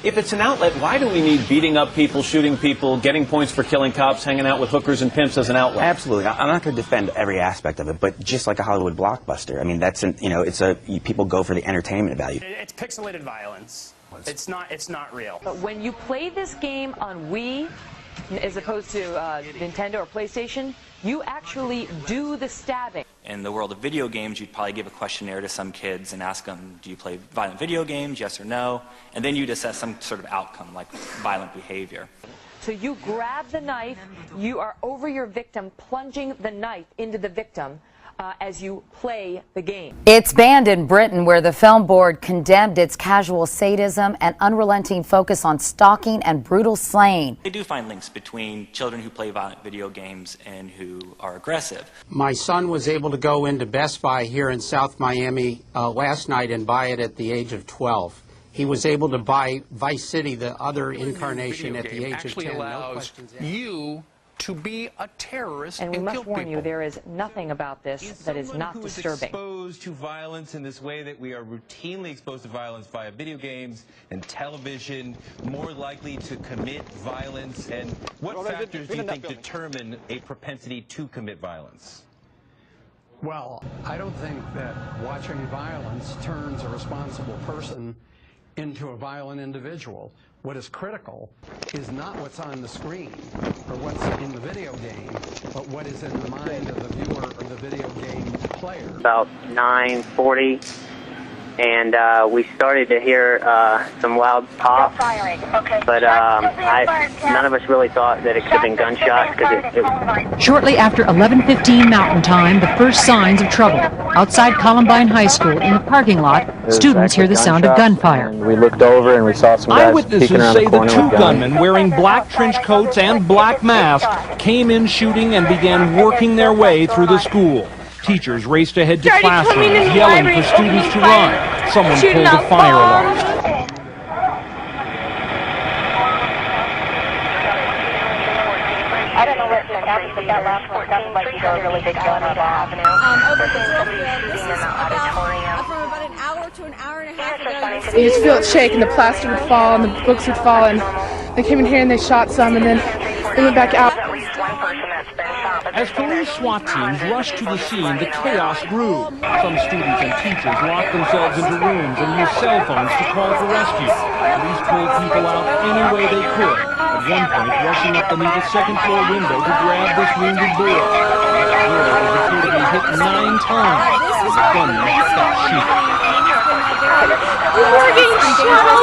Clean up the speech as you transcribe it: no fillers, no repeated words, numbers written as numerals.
If it's an outlet, why do we need beating up people, shooting people, getting points for killing cops, hanging out with hookers and pimps as an outlet? Absolutely. I'm not going to defend every aspect of it, but just like a Hollywood blockbuster, I mean, that's people go for the entertainment value. It's pixelated violence. It's not real. But when you play this game on Wii, as opposed to Nintendo or PlayStation, you actually do the stabbing. In the world of video games, you'd probably give a questionnaire to some kids and ask them, do you play violent video games, yes or no? And then you'd assess some sort of outcome, like violent behavior. So you grab the knife, you are over your victim, plunging the knife into the victim as you play the game. It's banned in Britain, where the film board condemned its casual sadism and unrelenting focus on stalking and brutal slaying. They do find links between children who play violent video games and who are aggressive. My son was able to go into Best Buy here in South Miami last night and buy it at the age of 12. He was able to buy Vice City, the other incarnation, at the age of 10. Allows you to be a terrorist and we must warn you, there is nothing about this that is not disturbing. Exposed to violence in this way that we are routinely exposed to violence via video games and television, more likely to commit violence? And what factors do you think determine a propensity to commit violence? Well, I don't think that watching violence turns a responsible person into a violent individual. What is critical is not what's on the screen or what's in the video game, but what is in the mind of the viewer or the video game player. About 9:40, and we started to hear some loud pops, but none of us really thought that it could have been gunshots. Shortly after 11:15 Mountain Time, the first signs of trouble. Outside Columbine High School, in the parking lot, students hear the sound of gunfire. We looked over and we saw some guys Eyewitnesses say the two gunmen wearing black trench coats and black masks came in shooting and began working their way through the school. Teachers raced ahead to classrooms, yelling for students to run. Someone pulled a fire alarm. I don't know what happened, but that last one sounded like you got a really big gun on the avenue. Over Philadelphia, this is from about an hour to an hour and a half ago. You just feel it shake, and the plaster would fall, and the books would fall, and they came in here and they shot some, and then they went back out. As police SWAT teams rushed to the scene, the chaos grew. Some students and teachers locked themselves into rooms and used cell phones to call for rescue. Police pulled people out any way they could, at one point rushing up beneath a second-floor window to grab this wounded boy. The girl was reportedly hit 9 times. The gunman got shot. We're getting shot